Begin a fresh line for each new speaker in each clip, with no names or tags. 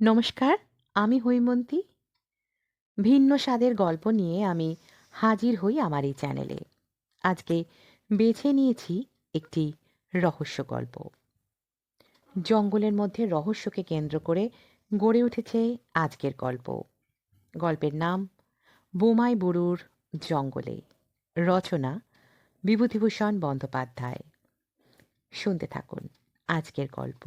নমস্কার, আমি হৈমন্তী। ভিন্ন স্বাদের গল্প নিয়ে আমি হাজির হই আমার এই চ্যানেলে। আজকে বেছে নিয়েছি একটি রহস্য গল্প। জঙ্গলের মধ্যে রহস্যকে কেন্দ্র করে গড়ে উঠেছে আজকের গল্প। গল্পের নাম বোমাই বুড়ুর জঙ্গলে। রচনা বিভূতিভূষণ বন্দ্যোপাধ্যায়। শুনতে থাকুন আজকের গল্প।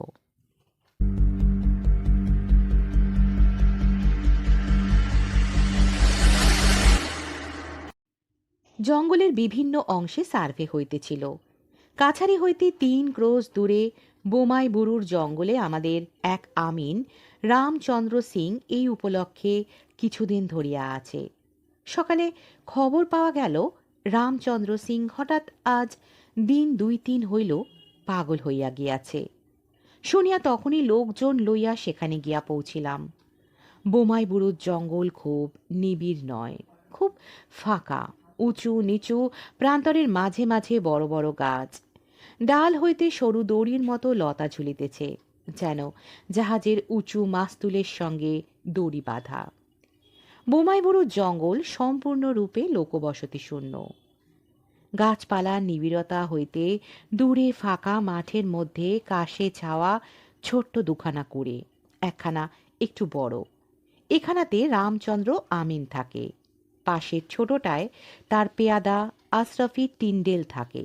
জঙ্গলের বিভিন্ন অংশে সার্ভে হইতেছিল। কাছারি হইতে ৩ ক্রোশ দূরে বোমাই বুড়ুর জঙ্গলে আমাদের এক আমিন রামচন্দ্র সিং এই উপলক্ষে কিছুদিন ধরিয়া আছে। সকালে খবর পাওয়া গেল রামচন্দ্র সিং হঠাৎ আজ দিন ২-৩ হইল পাগল হইয়া গিয়াছে। শুনিয়া তখনই লোকজন লইয়া সেখানে গিয়া পৌঁছিলাম। বোমাই বুড়ুর জঙ্গল খুব নিবিড় নয়, খুব ফাঁকা। উঁচু নিচু প্রান্তরের মাঝে মাঝে বড় বড় গাছ, ডাল হইতে সরু দড়ির মতো লতা ঝুলিতেছে, যেন জাহাজের উঁচু মাস্তুলের সঙ্গে দড়ি বাঁধা। বোমাই বুড়ুর জঙ্গল সম্পূর্ণরূপে লোকবসতি শূন্য। গাছপালার নিবিড়তা হইতে দূরে ফাঁকা মাঠের মধ্যে কাশে ছাওয়া ছোট্ট দুখানা কুড়ে, একখানা একটু বড়। এখানাতে রামচন্দ্র আমিন থাকে। পাশের ছোটটায় তার পেয়াদা আশরাফি টিন্ডেল থাকে।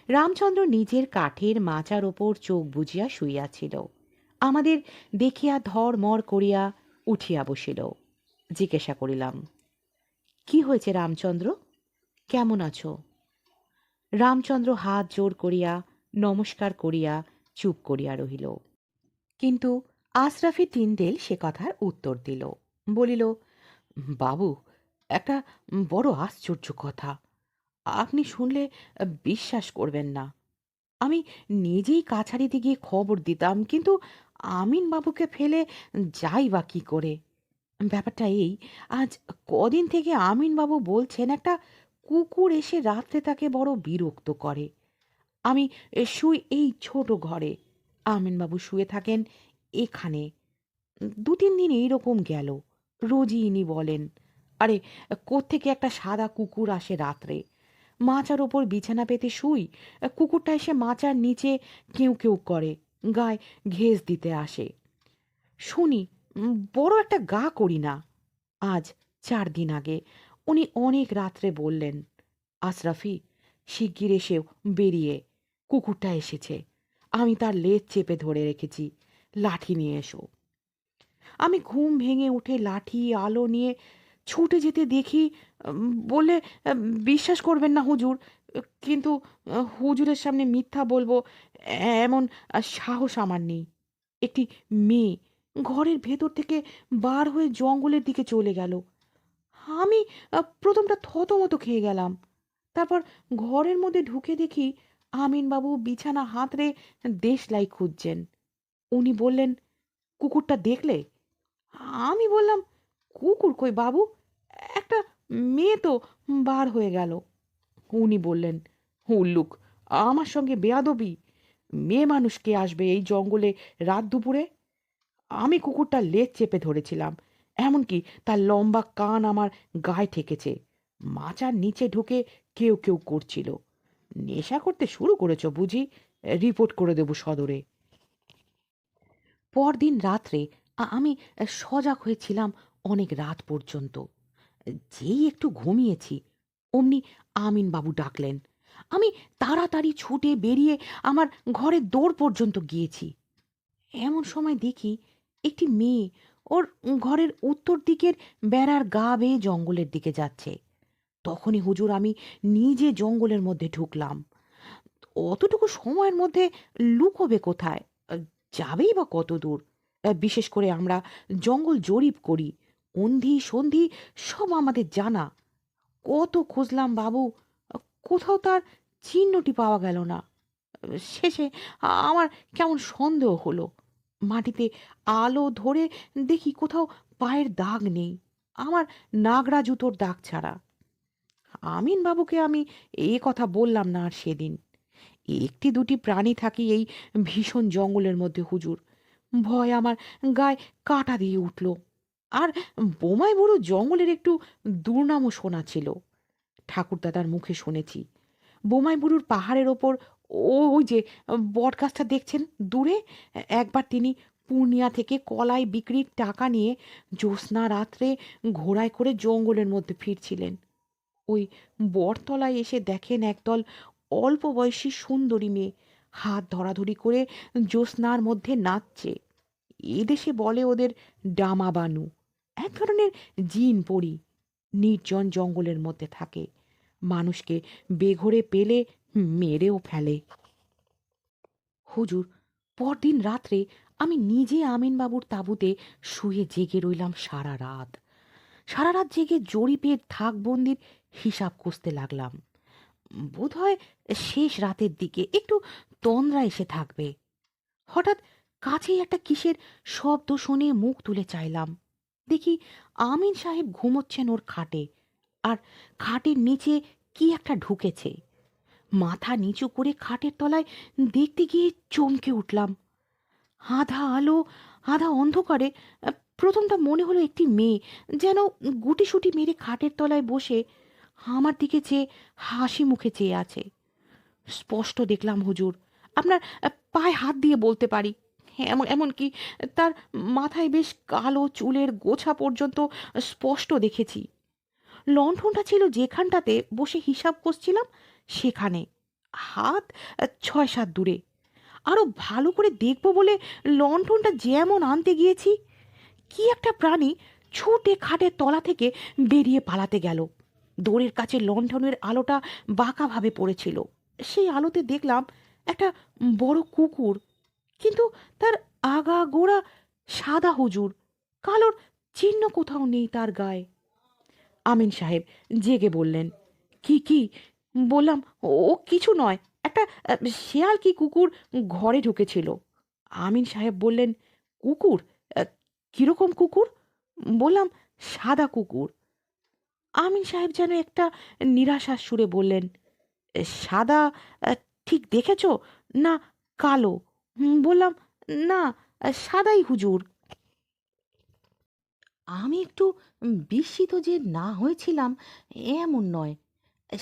রামচন্দ্র নিজের কাঠের মাচার ওপর চোখ বুজিয়া শুইয়াছিল। আমাদের দেখিয়া ধড়মড় করিয়া উঠিয়া বসিল। জিজ্ঞাসা করিলাম, কি হয়েছে রামচন্দ্র, কেমন আছো? রামচন্দ্র হাত জোড় করিয়া নমস্কার করিয়া চুপ করিয়া রহিল। কিন্তু আশরাফি টিন্ডেল সে কথার উত্তর দিল। বলিল, বাবু, একটা বড় আশ্চর্য কথা। আপনি শুনলে বিশ্বাস করবেন না। আমি নিজেই কাছারিতে গিয়ে খবর দিতাম, কিন্তু আমিন বাবুকে ফেলে যাই বা কি করে। ব্যাপারটা এই, আজ কদিন থেকে আমিন বাবু বলছেন একটা কুকুর এসে রাত্রে তাকে বড় বিরক্ত করে। আমি শুই এই ছোট ঘরে, আমিন বাবু শুয়ে থাকেন এখানে। ২-৩ দিন এইরকম গেল। রোজই ইনি বলেন, আরে কোত্থেকে একটা সাদা কুকুর আসে রাত্রে। মাচার ওপর বিছানা পেতে শুই, কুকুরটা এসে মাচার নিচে কেউ কেউ করে, গায়ে ঘেঁস দিতে আসে। শুনি, বড় একটা গা করি না। আজ ৪ দিন আগে উনি অনেক রাত্রে বললেন, আশরাফি, শিগগির এসে বেরিয়ে, কুকুরটা এসেছে। আমি তার লেজ চেপে ধরে রেখেছি, লাঠি নিয়ে এসো। আমি ঘুম ভেঙে উঠে লাঠি আলো নিয়ে ছুটে যেতে দেখি, বললে বিশ্বাস করবেন না হুজুর, কিন্তু হুজুরের সামনে মিথ্যা বলবো এমন সাহস আমার নেই। একটি মেয়ে ঘরের ভেতর থেকে বার হয়ে জঙ্গলের দিকে চলে গেল। আমি প্রথমটা থতমত খেয়ে গেলাম। তারপর ঘরের মধ্যে ঢুকে দেখি আমিনবাবু বিছানা হাতড়ে দেশলাই খুঁজছেন। উনি বললেন, কুকুরটা দেখলে? আমি বললাম, কুকুর কই বাবু, একটা মেয়ে তো বার হয়ে গেল। উনি বললেন, উল্লুক, আমার সঙ্গে বেয়াদবি! মেয়ে মানুষ কে আসবে এই জঙ্গলে রাত দুপুরে? আমি কুকুরটার লেজ চেপে ধরেছিলাম, এমনকি তার লম্বা কান আমার গায়ে ঠেকেছে। মাচার নিচে ঢুকে কেউ কেউ করছিল। নেশা করতে শুরু করেছ বুঝি? রিপোর্ট করে দেব সদরে। পরদিন রাত্রে আমি সজাগ হয়েছিলাম অনেক রাত পর্যন্ত। যেই একটু ঘুমিয়েছি, অমনি আমিন বাবু ডাকলেন। আমি তাড়াতাড়ি ছুটে বেরিয়ে আমার ঘরের দৌড় পর্যন্ত গিয়েছি। এমন সময় দেখি একটি মেয়ে ওর ঘরের উত্তর দিকের বেড়ার গা বেয়ে জঙ্গলের দিকে যাচ্ছে। তখনই হুজুর আমি নিজে জঙ্গলের মধ্যে ঢুকলাম। অতটুকু সময়ের মধ্যে লুকোবে কোথায়? যাবেই বা কত দূর? বিশেষ করে আমরা জঙ্গল জরিপ করি, অন্ধি সন্ধি সব আমাদের জানা। কত খুঁজলাম বাবু, কোথাও তার চিহ্নটি পাওয়া গেল না। শেষে আমার কেমন সন্দেহ হলো। মাটিতে আলো ধরে দেখি কোথাও পায়ের দাগ নেই, আমার নাগরা জুতোর দাগ ছাড়া। আমিন বাবুকে আমি এ কথা বললাম না আর সেদিন। একটি দুটি প্রাণী থাকি এই ভীষণ জঙ্গলের মধ্যে হুজুর, ভয় আমার গায়ে কাঁটা দিয়ে উঠল। আর বোমায় বড় জঙ্গলের একটু দুর্নামও শোনা ছিল। ঠাকুরদাদার মুখে শুনেছি বোমাই বুড়ুর পাহাড়ের ওপর ওই যে বটগাছটা দেখছেন দূরে, একবার তিনি পূর্ণিয়া থেকে কলাই বিক্রির টাকা নিয়ে জ্যোৎস্না রাত্রে ঘোড়ায় করে জঙ্গলের মধ্যে ফিরছিলেন। ওই বটতলায় এসে দেখেন একদল অল্প বয়সী সুন্দরী মেয়ে হাত ধরাধরি করে জ্যোৎস্নার মধ্যে নাচছে। এদেশে বলে ওদের ডামা বানু, এক ধরনের জিন পরি। নির্জন জঙ্গলের মধ্যে থাকে, মানুষকে বেঘরে পেলে মেরেও ফেলে। হুজুর, পরদিন রাত্রে আমি নিজে আমিনবাবুর তাঁবুতে শুয়ে জেগে রইলাম সারা রাত। সারা রাত জেগে জরিপের থাকবন্দির হিসাব কষতে লাগলাম। বোধহয় শেষ রাতের দিকে একটু তন্দ্রা এসে থাকবে। হঠাৎ কাছেই একটা কিসের শব্দ শুনে মুখ তুলে চাইলাম। দেখি আমিন সাহেব ঘুমোচ্ছেন ওর খাটে, আর খাটের নিচে কি একটা ঢুকেছে। মাথা নিচু করে খাটের তলায় দেখতে গিয়ে চমকে উঠলাম। আধা আলো আধা অন্ধকারে প্রথমটা মনে হলো একটি মেয়ে যেন গুটিসুটি মেরে খাটের তলায় বসে আমার দিকে চেয়ে হাসি মুখে চেয়ে আছে। স্পষ্ট দেখলাম হুজুর, আপনার পায়ে হাত দিয়ে বলতে পারি। এমনকি তার মাথায় বেশ কালো চুলের গোছা পর্যন্ত স্পষ্ট দেখেছি। লণ্ঠনটা ছিল যেখানটাতে বসে হিসাব কষছিলাম সেখানে, হাত ৬-৭ দূরে। আরো ভালো করে দেখব বলে লণ্ঠনটা যেমন আনতে গিয়েছি, কি একটা প্রাণী ছুটে খাটের তলা থেকে বেরিয়ে পালাতে গেল। দোরের কাছে লণ্ঠনের আলোটা বাঁকাভাবে পড়েছিল। সেই আলোতে দেখলাম একটা বড় কুকুর, কিন্তু তার আগা গোড়া সাদা হুজুর, কালোর চিহ্ন কোথাও নেই তার গায়ে। আমিন সাহেব জেগে বললেন, কি কি? বললাম, ও কিছু নয়, একটা শেয়াল কি কুকুর ঘরে ঢুকেছিল। আমিন সাহেব বললেন, কুকুর? আহ, কিরকম কুকুর? বললাম, সাদা কুকুর। আমিন সাহেব যেন একটা নিরাশার সুরে বললেন, সাদা? আহ, ঠিক দেখেছ না কালো? বললাম, না, সাদাই হুজুর। আমি একটু বিস্মিত যে না হয়েছিলাম এমন নয়।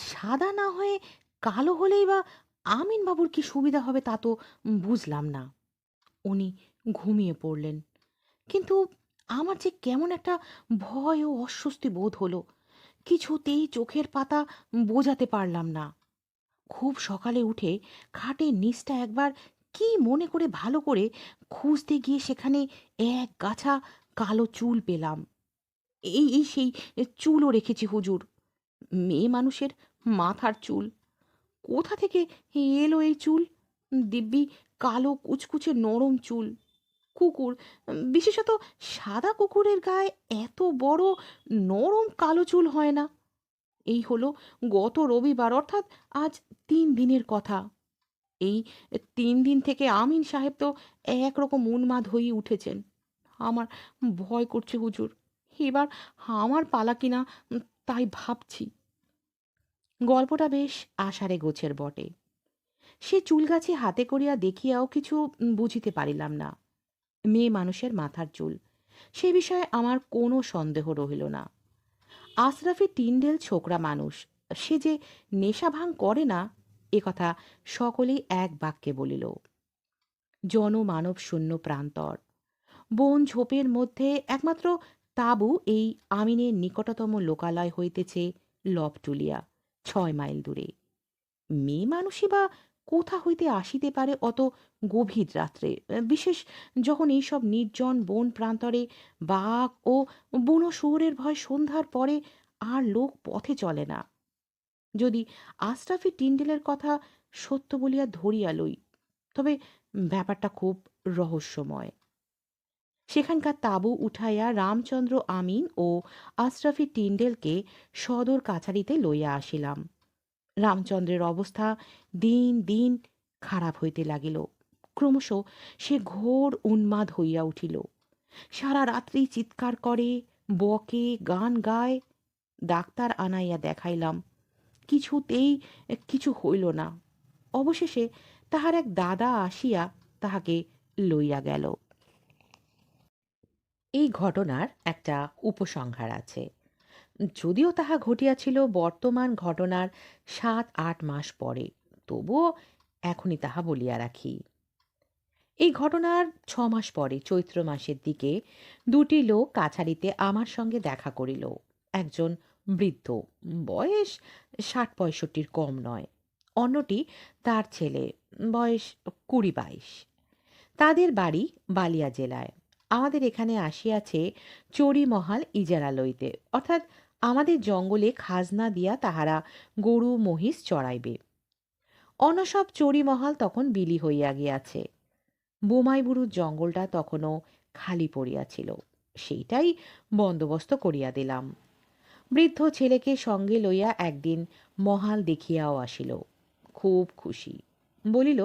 সাদা না হয়ে কালো হলেই বা আমিনবাবুর কি সুবিধা হবে তা তো বুঝলাম না। উনি ঘুমিয়ে পড়লেন, কিন্তু আমার যে কেমন একটা ভয় ও অস্বস্তি বোধ হলো। কিছুতেই চোখের পাতা বোঝাতে পারলাম না। খুব সকালে উঠে খাটের নিচটা একবার কি মনে করে ভালো করে খুঁজতে গিয়ে সেখানে এক গাছা কালো চুল পেলাম। এই সেই চুলও রেখেছি হুজুর, মেয়ে মানুষের মাথার চুল। কোথা থেকে এলো এই চুল? দিব্যি কালো কুচকুচে নরম চুল। কুকুর, বিশেষত সাদা কুকুরের গায়ে এত বড় নরম কালো চুল হয় না। এই হলো গত রবিবার, অর্থাৎ আজ ৩ দিনের কথা। এই ৩ দিন থেকে আমিন সাহেব তো একরকম উন্মাদ হয়ে উঠেছেন। আমার ভয় করছে হুজুর, এবার আমার পালা কিনা তাই ভাবছি। গল্পটা বেশ আষাঢ়ে গোছের বটে। সে চুলগাছি হাতে করিয়া দেখিয়াও কিছু বুঝিতে পারিলাম না। মেয়ে মানুষের মাথার চুল, সে বিষয়ে আমার কোনো সন্দেহ রহিল না। আশরাফি টিন্ডেল ছোকরা মানুষ, সে যে নেশা ভাঙ করে না এ কথা সকলেই এক বাক্যে বলিল। জনমানব শূন্য প্রান্তর, বন ঝোপের মধ্যে একমাত্র তাঁবু এই আমিনের নিকটতম লোকালয় হইতেছে লবটুলিয়া, ৬ মাইল দূরে। মেয়ে মানুষই বা কোথা হইতে আসিতে পারে অত গভীর রাত্রে, বিশেষ যখন এইসব নির্জন বন প্রান্তরে বাঘ ও বুনো শুয়োরের ভয় সন্ধ্যার পরে আর লোক পথে চলে না। যদি আশরাফি টিন্ডেলের কথা সত্য বলিয়া ধরিয়া লই, তবে ব্যাপারটা খুব রহস্যময়। সেখানকার তাঁবু উঠাইয়া রামচন্দ্র আমিন ও আশরাফি টিন্ডেলকে সদর কাছারিতে লইয়া আসিলাম। রামচন্দ্রের অবস্থা দিন দিন খারাপ হইতে লাগিল। ক্রমশ সে ঘোর উন্মাদ হইয়া উঠিল। সারা রাত্রি চিৎকার করে, বকে, গান গায়। ডাক্তার আনাইয়া দেখাইলাম, কিছুতেই কিছু হইল না। অবশেষে তাহার এক দাদা আসিয়া তাহাকে লইয়া গেল। এই ঘটনার একটা উপসংহার আছে, যদিও তাহা ঘটিয়াছিল বর্তমান ঘটনার ৭-৮ মাস পরে, তবুও এখনই তাহা বলিয়া রাখি। এই ঘটনার ৬ মাস পরে চৈত্র মাসের দিকে দুটি লোক কাছারিতে আমার সঙ্গে দেখা করিল। একজন বৃদ্ধ, বয়স ৬০-৬৫ কম নয়, অন্যটি তার ছেলে, বয়স ২০-২২। তাদের বাড়ি বালিয়া জেলায়। আমাদের এখানে আসিয়াছে চড়িমহাল ইজারা লইতে, অর্থাৎ আমাদের জঙ্গলে খাজনা দিয়া তাহারা গরু মহিষ চড়াইবে। অন্য সব চড়িমহাল তখন বিলি হইয়া গিয়াছে। বোমাইবুরুর জঙ্গলটা তখনও খালি পড়িয়াছিল, সেইটাই বন্দোবস্ত করিয়া দিলাম। বৃদ্ধ ছেলেকে সঙ্গে লইয়া একদিন মহাল দেখিয়াও আসিল। খুব খুশি, বলিল,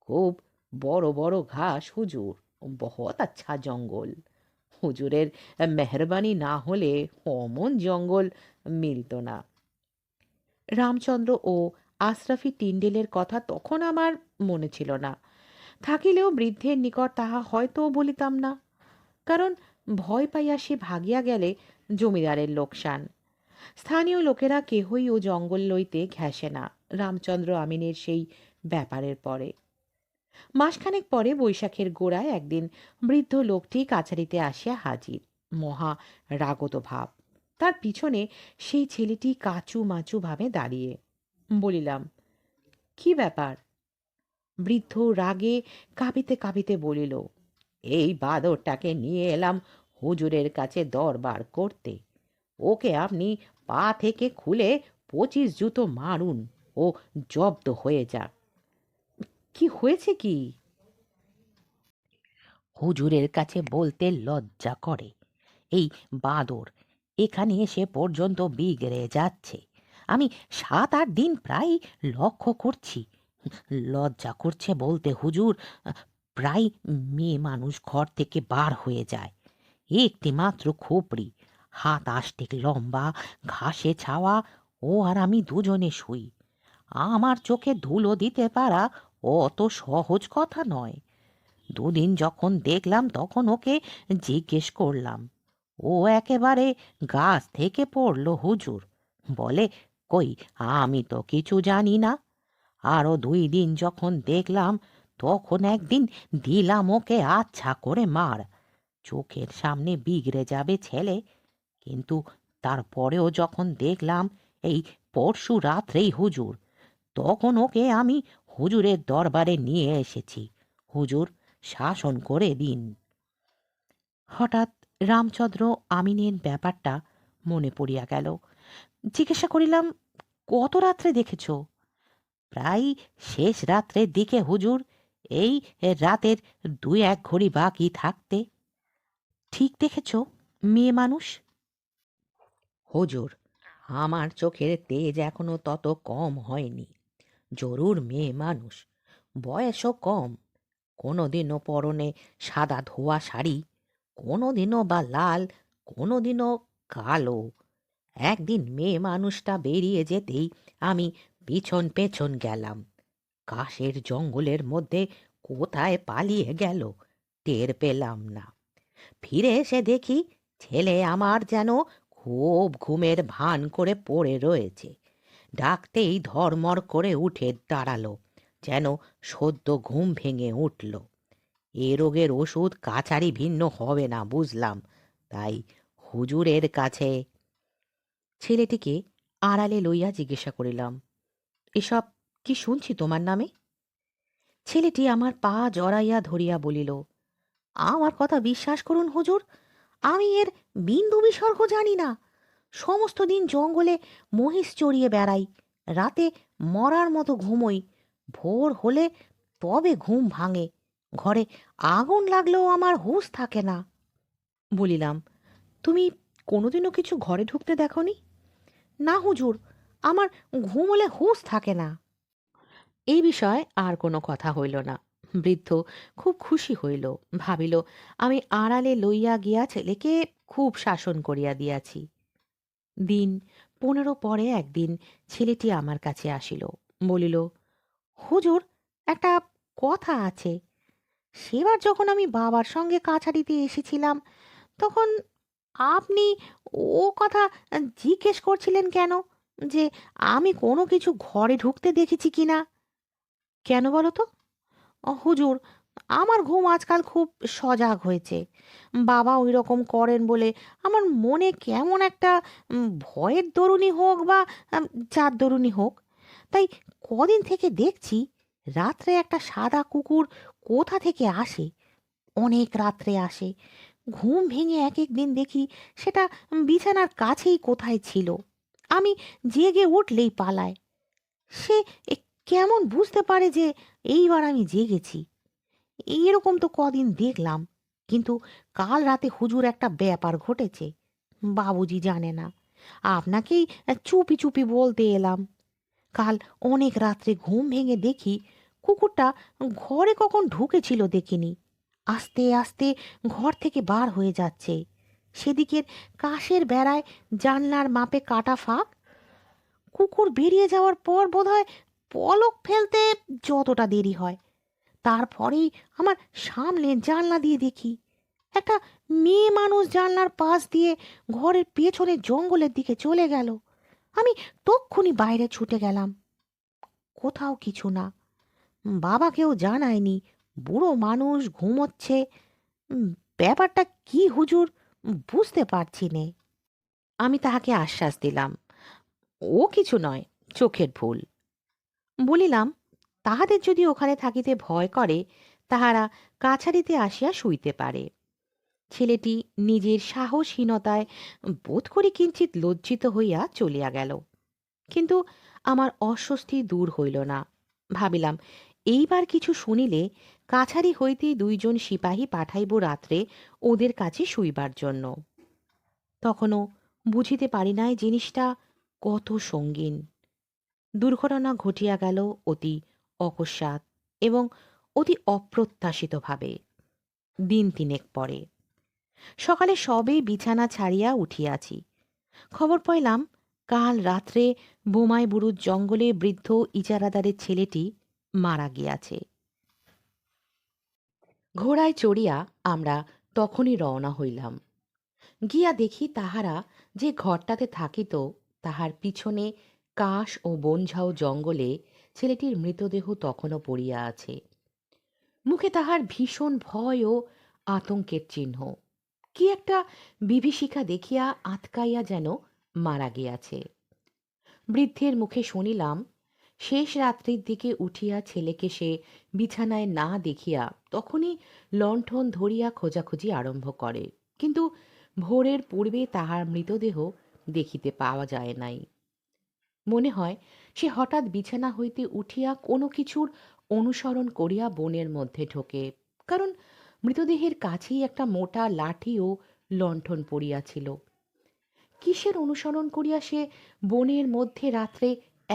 খুব বড় বড় ঘাস হুজুর, বহুত আচ্ছা জঙ্গল। হুজুরের মেহরবানি না হলে অমন জঙ্গল মিলত না। রামচন্দ্র ও আশরাফি টিন্ডেলের কথা তখন আমার মনে ছিল না, থাকিলেও বৃদ্ধের নিকট তাহা হয়তো বলিতাম না, কারণ ভয় পাইয়া সে ভাগিয়া গেলে জমিদারের লোকসান। স্থানীয় লোকেরা কেহই ও জঙ্গল লইতে ঘেঁষে না রামচন্দ্র আমিনের সেই ব্যাপারের পরে। মাসখানেক পরে বৈশাখের গোড়ায় একদিন বৃদ্ধ লোকটি কাছারিতে আসিয়া হাজির, মহা রাগত ভাব। তার পিছনে সেই ছেলেটি কাচু মাচু ভাবে দাঁড়িয়ে। বলিলাম, কি ব্যাপার? বৃদ্ধ রাগে কাঁপিতে কাঁপিতে বলিল, এই বাদরটাকে নিয়ে এলাম হুজুরের কাছে দরবার করতে। ওকে আপনি পা থেকে খুলে ২৫ জুতো মারুন, ও জব্দ হয়ে যাক। কি হয়েছে কি? হুজুরের কাছে বলতে লজ্জা করে। এই বাদর এখানে এসে পর্যন্ত বিগড়ে যাচ্ছে। আমি ৭-৮ দিন প্রায় লক্ষ্য করছি। লজ্জা করছে বলতে হুজুর, প্রায় মেয়ে মানুষ ঘর থেকে বার হয়ে যায়। একটি মাত্র খোপড়ি, হাত আষ্টেক লম্বা, ঘাসে ছাওয়া, ও আর আমি দুজনে শুই। আমার চোখে ধুলো দিতে পারা অত সহজ কথা নয়। দুদিন যখন দেখলাম তখন ওকে জিজ্ঞেস করলাম, ও একেবারে গাছ থেকে পড়ল হুজুর। বলে, কই আমি তো কিছু জানি না। আরো ২ দিন যখন দেখলাম তখন একদিন দিলাম ওকে আচ্ছা করে মার। চোখের সামনে বিগড়ে যাবে ছেলে, কিন্তু তারপরেও যখন দেখলাম এই পরশু রাত্রেই হুজুর, তখন ওকে আমি হুজুরের দরবারে নিয়ে এসেছি। হুজুর শাসন করে দিন। হঠাৎ রামচন্দ্র আমিনের ব্যাপারটা মনে পড়িয়া গেল। জিজ্ঞাসা করিলাম, কত রাত্রে দেখেছ? প্রায় শেষ রাত্রের দিকে হুজুর, এই রাতের ২-১ ঘড়ি বাকি থাকতে। ঠিক দেখেছ? মেয়ে মানুষ? হুজুর, আমার চোখের তেজ এখনো তত কম হয়নি। জরুর মেয়ে মানুষ, বয়সও কম। কোনোদিনও পরনে সাদা ধোয়া শাড়ি, কোনোদিনও বা লাল, কোনোদিনও কালো। একদিন মেয়ে মানুষটা বেরিয়ে যেতেই আমি পিছন পেছন গেলাম। কাশের জঙ্গলের মধ্যে কোথায় পালিয়ে গেল টের পেলাম না। ফিরে এসে দেখি ছেলে আমার যেন খুব ঘুমের ভান করে পড়ে রয়েছে। ডাকতেই ধরমর করে উঠে দাঁড়ালো, যেন সদ্য ঘুম ভেঙে উঠল। এ রোগের ওষুধ কাছারি ভিন্ন হবে না বুঝলাম, তাই হুজুরের কাছে। ছেলেটিকে আড়ালে লইয়া জিজ্ঞাসা করিলাম, এসব কি শুনছি তোমার নামে? ছেলেটি আমার পা জড়াইয়া ধরিয়া বলিল, আমার কথা বিশ্বাস করুন হুজুর, আমি এর বিন্দু বিসর্গ জানি না। সমস্ত দিন জঙ্গলে মহিষ চড়িয়ে বেড়াই, রাতে মরার মতো ঘুমোই, ভোর হলে তবে ঘুম ভাঙে। ঘরে আগুন লাগলেও আমার হুঁশ থাকে না। বলিলাম, তুমি কোনোদিনও কিছু ঘরে ঢুকতে দেখনি? না হুজুর, আমার ঘুমোলে হুঁশ থাকে না। এই বিষয়ে আর কোনো কথা হইল না। বৃদ্ধ খুব খুশি হইল, ভাবিল আমি আড়ালে লইয়া গিয়া ছেলেকে খুব শাসন করিয়া দিয়াছি। দিন ১৫ পরে একদিন ছেলেটি আমার কাছে আসিল, বলিল, হুজুর, একটা কথা আছে। সেবার যখন আমি বাবার সঙ্গে কাছারিতে এসেছিলাম তখন আপনি ও কথা জিজ্ঞেস করছিলেন কেন, যে আমি কোনো কিছু ঘরে ঢুকতে দেখেছি কিনা? কেন বলো তো? হুজুর, আমার ঘুম আজকাল খুব সজাগ হয়েছে। বাবা ওই রকম করেন বলে আমার মনে কেমন একটা ভয়ের দরুনই হোক বা যার দরুনই হোক, তাই কদিন থেকে দেখছি রাত্রে একটা সাদা কুকুর কোথা থেকে আসে, অনেক রাত্রে আসে। ঘুম ভেঙে এক এক দিন দেখি সেটা বিছানার কাছেই কোথায় ছিল। আমি জেগে উঠলেই পালায়। সে এ কেমন বুঝতে পারে যে এইবার আমি জেগেছি? এরকম তো কদিন দেখলাম, কিন্তু কাল রাতে হুজুর একটা ব্যাপার ঘটেছে, বাবুজি জানে না। আপনাকেই চুপি চুপি বলতে এলাম। কাল অনেক রাত্রে ঘুম ভেঙে দেখি কুকুরটা ঘরে কখন ঢুকেছিল দেখিনি, আস্তে আস্তে ঘর থেকে বার হয়ে যাচ্ছে। সেদিকের কাঠের বেড়ায় জানলার মাপে কাটা ফাঁক। কুকুর বেরিয়ে যাওয়ার পর বোধহয় পলক ফেলতে যতটা দেরি হয়, তারপরেই আমার সামনে জানলা দিয়ে দেখি একটা মেয়ে মানুষ জানলার পাশ দিয়ে ঘরের পেছনে জঙ্গলের দিকে চলে গেল। আমি তক্ষুনি বাইরে ছুটে গেলাম। কোথাও কিছু না। বাবাকেও জানায়নি, বুড়ো মানুষ ঘুমোচ্ছে। উম, ব্যাপারটা কি হুজুর, বুঝতে পারছি নে। আমি তাহাকে আশ্বাস দিলাম, ও কিছু নয়, চোখের ভুল। বলিলাম, তাহাদের যদি ওখানে থাকিতে ভয় করে, তাহারা কাছারিতে আসিয়া শুইতে পারে। ছেলেটি নিজের সাহসহীনতায় বোধ করি কিঞ্চিত লজ্জিত হইয়া চলিয়া গেল। কিন্তু আমার অস্বস্তি দূর হইল না। ভাবিলাম, এইবার কিছু শুনিলে কাছারি হইতে 2 জন সিপাহী পাঠাইব রাত্রে ওদের কাছে শুইবার জন্য। তখনও বুঝিতে পারি নাই জিনিসটা কত সঙ্গীন। দুর্ঘটনা ঘটিয়া গেল অতি অকস্মাৎ এবং অতি অপ্রত্যাশিতভাবে। দিন 3 পরে সকালে সবে বিছানা ছাড়িয়া উঠিয়াছি, খবর পাইলাম কাল রাত্রে বোমাই বুরুজ জঙ্গলে বৃদ্ধ ইজারাদারের ছেলেটি মারা গিয়াছে। ঘোড়ায় চড়িয়া আমরা তখনই রওনা হইলাম। গিয়া দেখি তাহারা যে ঘরটাতে থাকিত তাহার পিছনে কাশ ও বনঝাও জঙ্গলে ছেলেটির মৃতদেহ তখনও পড়িয়া আছে। মুখে তাহার ভীষণ ভয় ও আতঙ্কের চিহ্ন। কি একটা বিভীষিকা দেখিয়া আঁতকাইয়া যেন মারা গিয়াছে। বৃদ্ধের মুখে শুনিলাম, শেষ রাত্রির দিকে উঠিয়া ছেলেকে সে বিছানায় না দেখিয়া তখনই লণ্ঠন ধরিয়া খোঁজাখুঁজি আরম্ভ করে, কিন্তু ভোরের পূর্বে তাহার মৃতদেহ দেখিতে পাওয়া যায় নাই। মনে হয় সে হঠাৎ বিছানা হইতে উঠিয়া কোনো কিছুর অনুসরণ করিয়া বনের মধ্যে ঢোকে, কারণ মৃতদেহের কাছেই একটা মোটা লাঠি ও লণ্ঠন পড়িয়াছিল। কিসের অনুসরণ করিয়া সে বনের মধ্যে রাত্রে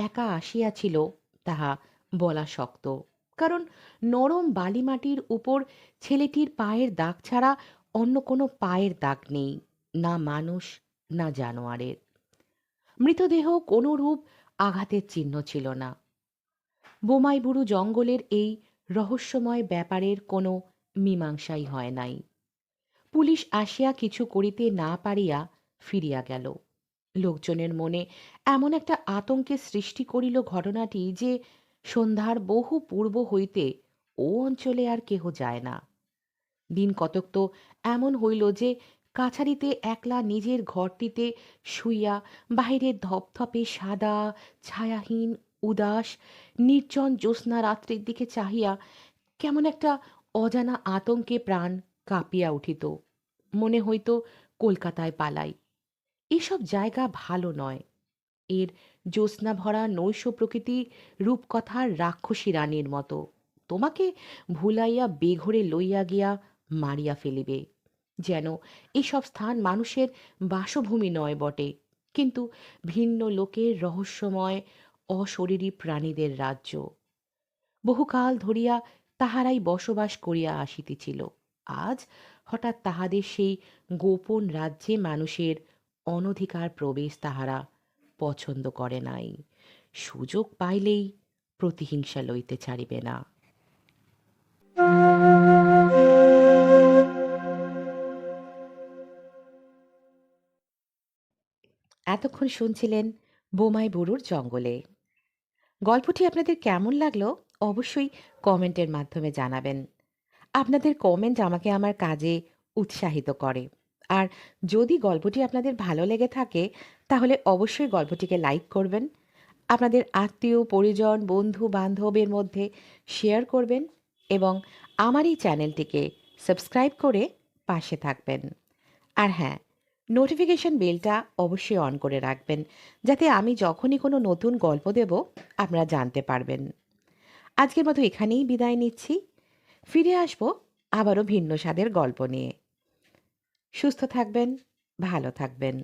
একা আসিয়াছিল তাহা বলা শক্ত, কারণ নরম বালিমাটির উপর ছেলেটির পায়ের দাগ ছাড়া অন্য কোনো পায়ের দাগ নেই, না মানুষ না জানোয়ারের। মৃতদেহ কোনরূপ আঘাতের চিহ্ন ছিল না। বোমাইবুরু জঙ্গলের এই রহস্যময় ব্যাপারের কোনো মীমাংসাই হয় নাই। পুলিশ আসিয়া কিছু করিতে না পারিয়া ফিরিয়া গেল। লোকজনের মনে এমন একটা আতঙ্কের সৃষ্টি করিল ঘটনাটি যে সন্ধ্যার বহু পূর্ব হইতে ও অঞ্চলে আর কেহ যায় না। দিন কতক তো এমন হইল যে কাছারিতে একলা নিজের ঘরটিতে শুইয়া বাহিরের ধপধপে সাদা ছায়াহীন উদাস নির্জন জ্যোৎস্না রাত্রির দিকে চাহিয়া কেমন একটা অজানা আতঙ্কে প্রাণ কাঁপিয়া উঠিত। মনে হইত কলকাতায় পালাই, এসব জায়গা ভালো নয়। এর জ্যোৎস্না ভরা নৈশ প্রকৃতি রূপকথার রাক্ষসী রানীর মতো তোমাকে ভুলাইয়া বেঘরে লইয়া গিয়া মারিয়া ফেলিবে। যেন এসব স্থান মানুষের বাসভূমি নয় বটে, কিন্তু ভিন্ন লোকের রহস্যময় অশরীরী প্রাণীদের রাজ্য। বহুকাল ধরিয়া তাহারাই বসবাস করিয়া আসিতেছিল। আজ হঠাৎ তাহাদের সেই গোপন রাজ্যে মানুষের অনধিকার প্রবেশ তাহারা পছন্দ করে নাই। সুযোগ পাইলেই প্রতিহিংসা লইতে ছাড়িবে না। এতক্ষণ শুনছিলেন বোমাই বুরুর জঙ্গলে। গল্পটি আপনাদের কেমন লাগলো অবশ্যই কমেন্টের মাধ্যমে জানাবেন। আপনাদের কমেন্ট আমাকে আমার কাজে উৎসাহিত করে। আর যদি গল্পটি আপনাদের ভালো লেগে থাকে তাহলে অবশ্যই গল্পটিকে লাইক করবেন, আপনাদের আত্মীয় পরিজন বন্ধু বান্ধবের মধ্যে শেয়ার করবেন এবং আমার এই চ্যানেলটিকে সাবস্ক্রাইব করে পাশে থাকবেন। আর হ্যাঁ, নোটিফিকেশন বেলটা অবশ্যই অন করে রাখবেন, যাতে আমি যখনই কোনো নতুন গল্প দেব আপনারা জানতে পারবেন। আজকের মতো এখানেই বিদায় নিচ্ছি। ফিরে আসবো আবারও ভিন্ন স্বাদের গল্প নিয়ে। সুস্থ থাকবেন, ভালো থাকবেন।